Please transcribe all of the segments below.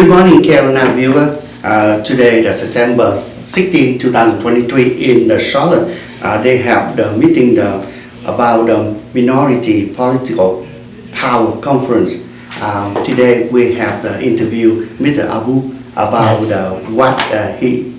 Good morning, Carolina viewer. Today, the September 16, 2023, in the Charlotte, they have the meeting about the Minority Political Power Conference. Today, we have the interview Mr. Abu about what he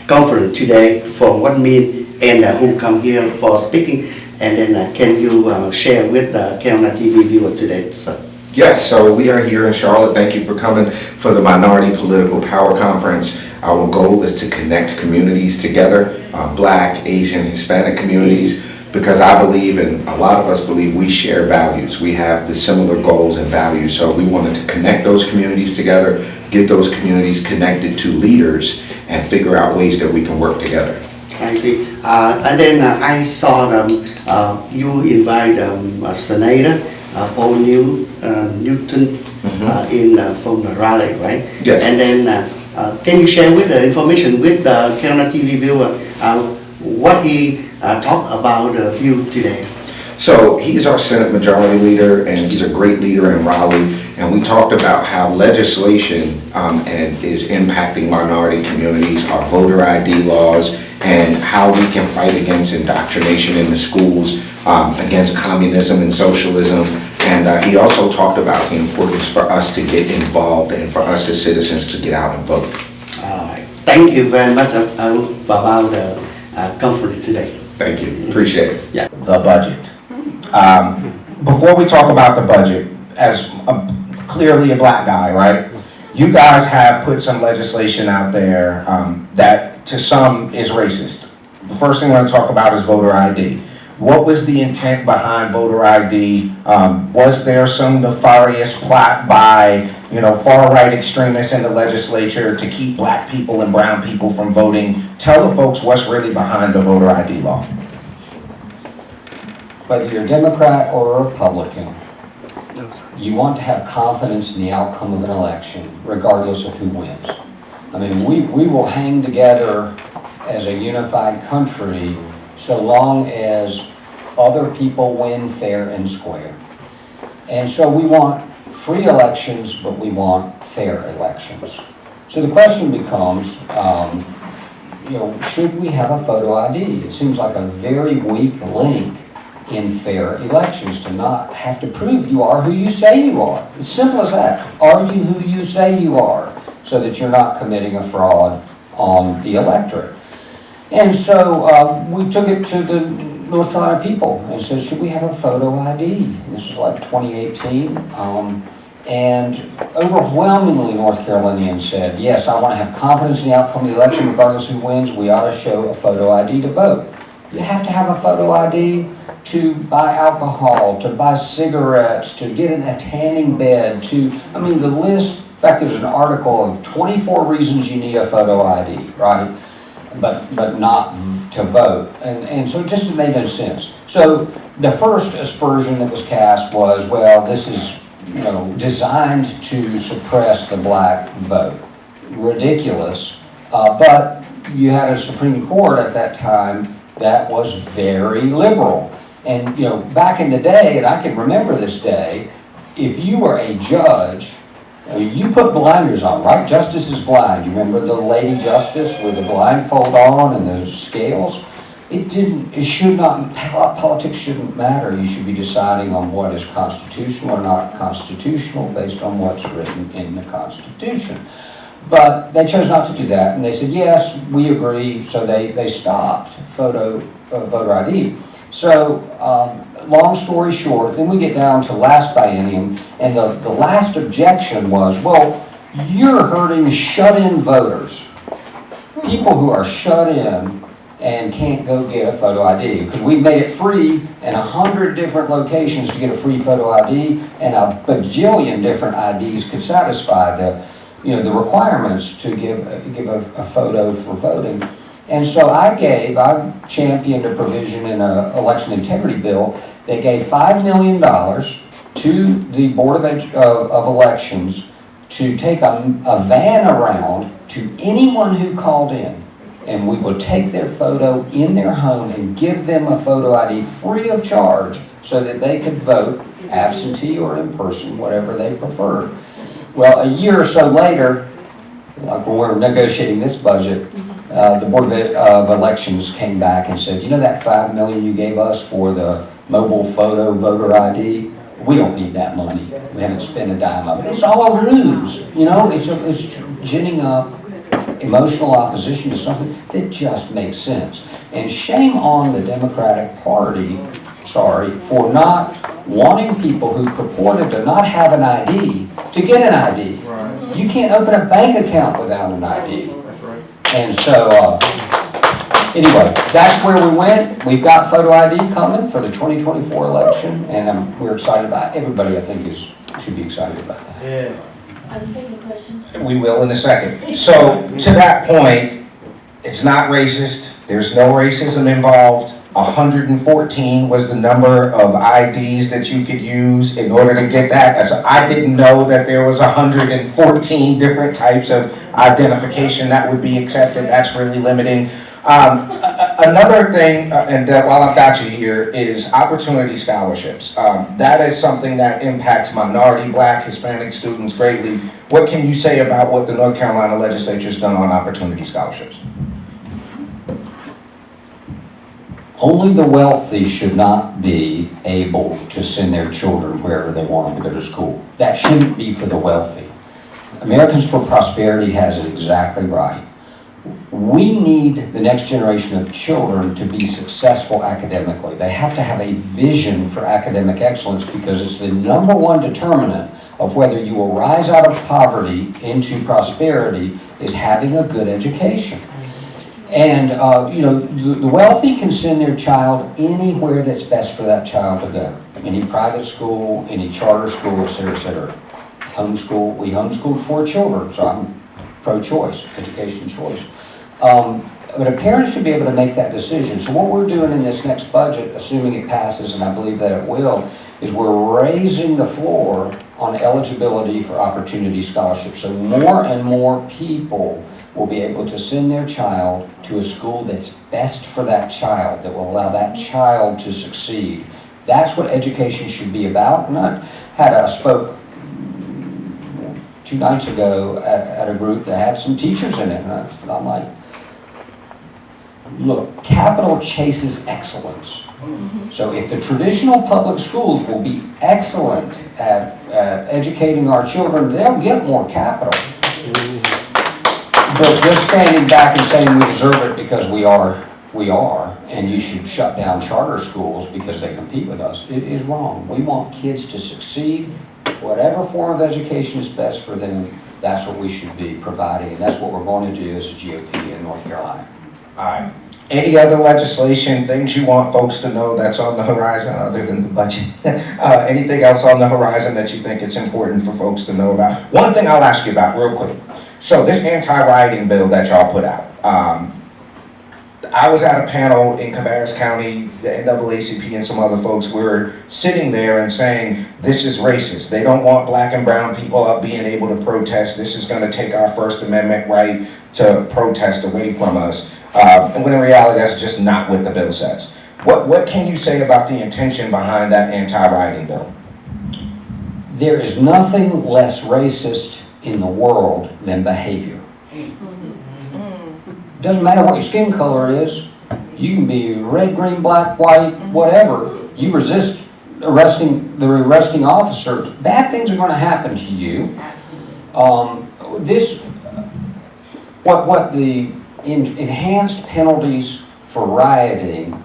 conference today, for what mean, and who come here for speaking. And then, can you share with the Carolina TV viewer today, sir? Yes, so we are here in Charlotte. Thank you for coming for the Minority Political Power Conference. Our goal is to connect communities together, Black, Asian, Hispanic communities, because I believe, and a lot of us believe, we share values. We have the similar goals and values, so we wanted to connect those communities together, get those communities connected to leaders, and figure out ways that we can work together. I see. And then I saw you invite Senator Paul Newton from Raleigh, right? Yes. And then can you share with the information with the Carolina TV viewer what he talked about you today? So he's our Senate Majority Leader, and he's a great leader in Raleigh. And we talked about how legislation is impacting minority communities, our voter ID laws, and how we can fight against indoctrination in the schools, against communism and socialism. And he also talked about the importance for us to get involved and for us as citizens to get out and vote. Thank you very much about the conference today. Thank you. Appreciate it. Yeah. The budget. Before we talk about the budget, as clearly a Black guy, right? You guys have put some legislation out there that to some is racist. The first thing we're going to talk about is voter ID. What was the intent behind voter ID? Was there some nefarious plot by, far-right extremists in the legislature to keep Black people and brown people from voting? Tell the folks what's really behind the voter ID law. Whether you're Democrat or Republican, you want to have confidence in the outcome of an election, regardless of who wins. I mean, we will hang together as a unified country so long as other people win fair and square. And so we want free elections, but we want fair elections. So the question becomes, should we have a photo ID? It seems like a very weak link in fair elections to not have to prove you are who you say you are. It's simple as that. Are you who you say you are? So that you're not committing a fraud on the electorate. And so we took it to the North Carolina people and said, should we have a photo ID? This was like 2018. And overwhelmingly North Carolinians said, yes, I want to have confidence in the outcome of the election regardless who wins. We ought to show a photo ID to vote. You have to have a photo ID to buy alcohol, to buy cigarettes, to get in a tanning bed, the list. In fact, there's an article of 24 reasons you need a photo ID, right? But not to vote. And so it just made no sense. So the first aspersion that was cast was, well, this is, designed to suppress the Black vote. Ridiculous. But you had a Supreme Court at that time that was very liberal. And, back in the day, and I can remember this day, if you were a judge, you put blinders on, right? Justice is blind. You remember the Lady Justice with the blindfold on and the scales? Politics shouldn't matter. You should be deciding on what is constitutional or not constitutional based on what's written in the Constitution. But they chose not to do that, and they said, yes, we agree, so they stopped voter ID. So, long story short, then we get down to last biennium, and the last objection was, well, you're hurting shut-in voters. People who are shut in and can't go get a photo ID, because we made it free in 100 different locations to get a free photo ID, and a bajillion different IDs could satisfy the requirements to give a photo for voting. And so I championed a provision in an election integrity bill that gave $5 million to the Board of Elections to take a van around to anyone who called in, and we would take their photo in their home and give them a photo ID free of charge so that they could vote absentee or in person, whatever they preferred. Well, a year or so later, like when we were negotiating this budget, the Board of Elections came back and said, you know that $5 million you gave us for the mobile photo voter ID? We don't need that money. We haven't spent a dime of it. It's all a ruse, you know, it's ginning up emotional opposition to something that just makes sense. And shame on the Democratic Party, for not wanting people who purported to not have an ID to get an ID. Right. You can't open a bank account without an ID. That's right. And so, anyway, that's where we went. We've got photo ID coming for the 2024 election, and we're excited about it. Everybody, I think, should be excited about that. Yeah. I'm taking a question. We will in a second. So, to that point, it's not racist, there's no racism involved. 114 was the number of IDs that you could use in order to get that. As I didn't know that there was 114 different types of identification that would be accepted. That's really limiting. Another thing, and while I've got you here, is opportunity scholarships. That is something that impacts minority, Black, Hispanic students greatly. What can you say about what the North Carolina legislature's done on opportunity scholarships? Only the wealthy should not be able to send their children wherever they want them to go to school. That shouldn't be for the wealthy. Americans for Prosperity has it exactly right. We need the next generation of children to be successful academically. They have to have a vision for academic excellence because it's the #1 determinant of whether you will rise out of poverty into prosperity is having a good education. And, you know, the wealthy can send their child anywhere that's best for that child to go. Any private school, any charter school, et cetera, et cetera. Homeschool, we homeschooled 4 children, so I'm pro-choice, education choice. But a parent should be able to make that decision. So what we're doing in this next budget, assuming it passes, and I believe that it will, is we're raising the floor on eligibility for opportunity scholarships. So more and more people will be able to send their child to a school that's best for that child, that will allow that child to succeed. That's what education should be about. And I spoke 2 nights ago at a group that had some teachers in it, and I'm like, look, capital chases excellence. So if the traditional public schools will be excellent at educating our children, they'll get more capital. But just standing back and saying we deserve it because we are, and you should shut down charter schools because they compete with us, it is wrong. We want kids to succeed. Whatever form of education is best for them, that's what we should be providing, and that's what we're going to do as a GOP in North Carolina. All right. Any other legislation, things you want folks to know that's on the horizon other than the budget? Anything else on the horizon that you think it's important for folks to know about? One thing I'll ask you about real quick. So this anti-rioting bill that y'all put out, I was at a panel in Cabarrus County, the NAACP and some other folks were sitting there and saying, this is racist. They don't want Black and brown people up being able to protest. This is gonna take our First Amendment right to protest away from us. And when in reality, that's just not what the bill says. What can you say about the intention behind that anti-rioting bill? There is nothing less racist in the world than behavior. Doesn't matter what your skin color is. You can be red, green, black, white, whatever. You resist the arresting officer. Bad things are going to happen to you. What the enhanced penalties for rioting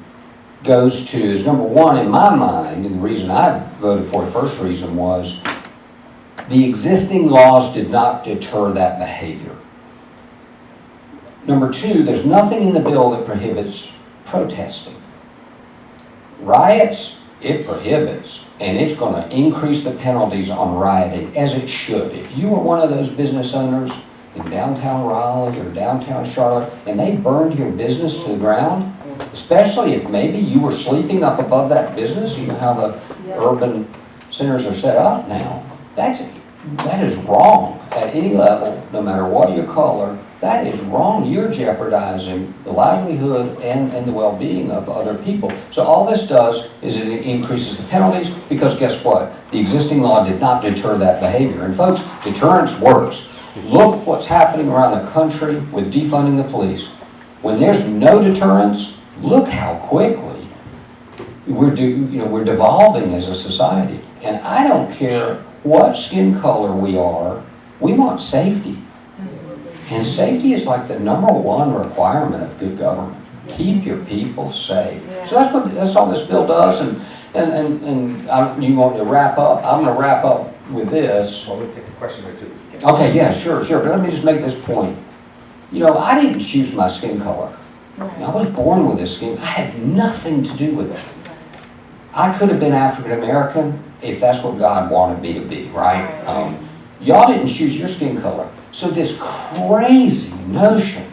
goes to is #1 in my mind, and the reason I voted for it, first reason was the existing laws did not deter that behavior. #2, there's nothing in the bill that prohibits protesting. Riots, it prohibits, and it's going to increase the penalties on rioting, as it should. If you were one of those business owners in downtown Raleigh or downtown Charlotte, and they burned your business to the ground, especially if maybe you were sleeping up above that business, you know how the urban centers are set up now, that is wrong. at any level, no matter what your color, that is wrong. You're jeopardizing the livelihood and the well-being of other people. So all this does is it increases the penalties, because guess what? The existing law did not deter that behavior. And folks, deterrence works. Look what's happening around the country with defunding the police. When there's no deterrence, look how quickly we're devolving as a society. And I don't care what skin color we are, we want safety. And safety is like the #1 requirement of good government. Keep your people safe. So that's all this bill does. And you want to wrap up? I'm going to wrap up with this. Well, we'll take a question or two. Okay, yeah, sure. But let me just make this point. I didn't choose my skin color. I was born with this skin. I had nothing to do with it. I could have been African American if that's what God wanted me to be, right? Y'all didn't choose your skin color. So this crazy notion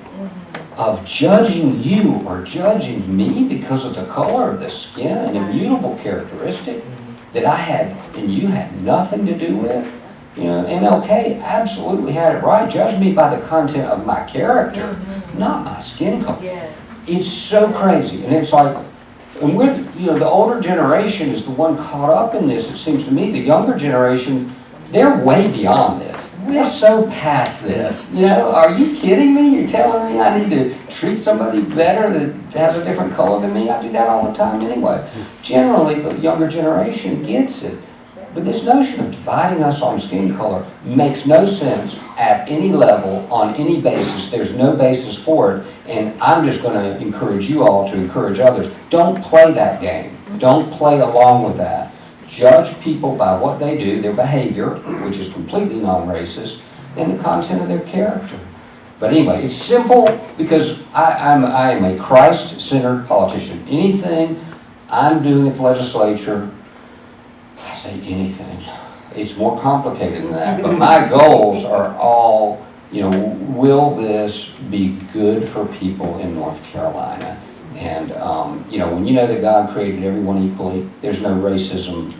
of judging you or judging me because of the color of the skin, an immutable characteristic that I had and you had nothing to do with, MLK absolutely had it right. Judge me by the content of my character, not my skin color. It's so crazy, and it's like, and we're, the older generation is the one caught up in this. It seems to me the younger generation, they're way beyond this. We're so past this. Are you kidding me? You're telling me I need to treat somebody better that has a different color than me? I do that all the time anyway. Generally, the younger generation gets it. But this notion of dividing us on skin color makes no sense at any level, on any basis. There's no basis for it. And I'm just going to encourage you all to encourage others. Don't play that game. Don't play along with that. Judge people by what they do, their behavior, which is completely non-racist, and the content of their character. But anyway, it's simple because I am a Christ-centered politician. Anything I'm doing at the legislature, I say anything. It's more complicated than that. But my goals are all, will this be good for people in North Carolina? And, when you know that God created everyone equally, there's no racism.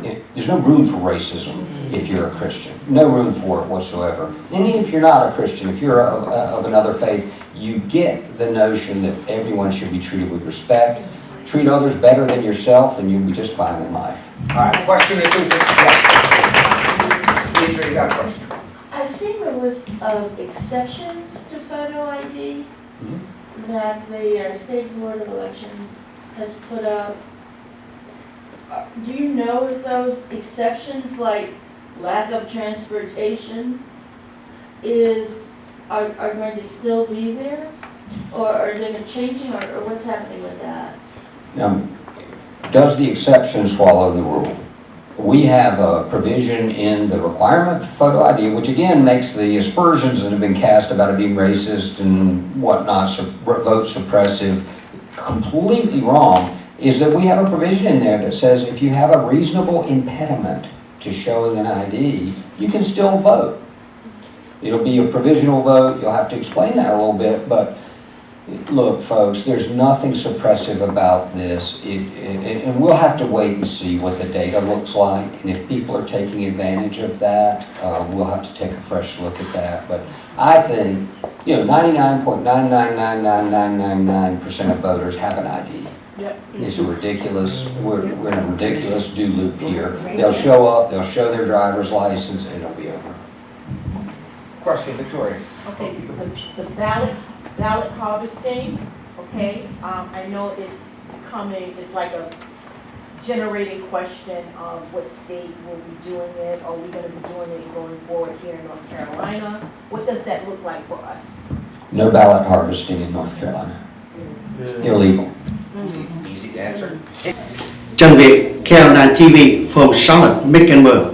There's no room for racism if you're a Christian. No room for it whatsoever. And even if you're not a Christian, if you're of another faith, you get the notion that everyone should be treated with respect. Treat others better than yourself, and you'll be just fine in life. All right, question or two. Yeah. Deidre, you got a question? I've seen the list of exceptions to photo ID that the State Board of Elections has put up. Do you know if those exceptions, like lack of transportation, are going to still be there? Or are they changing, or what's happening with that? Does the exception swallow the rule? We have a provision in the requirement for photo ID, which again makes the aspersions that have been cast about it being racist and whatnot, vote suppressive, completely wrong, is that we have a provision in there that says if you have a reasonable impediment to showing an ID, you can still vote. It'll be a provisional vote, you'll have to explain that a little bit, but look, folks, there's nothing suppressive about this, and we'll have to wait and see what the data looks like, and if people are taking advantage of that, we'll have to take a fresh look at that. But I think, 99.9999999% of voters have an ID. Yep. It's ridiculous. We're in a ridiculous do loop here. They'll show up, they'll show their driver's license, and it'll be over. Question, Victoria. Okay, the ballot harvesting, okay, I know it's like a generating question of what state will be doing it, are we gonna be doing it going forward here in North Carolina? What does that look like for us? No ballot harvesting in North Carolina. Illegal. Easy answer. Trần Việt, KL9 TV from Charlotte, Mecklenburg.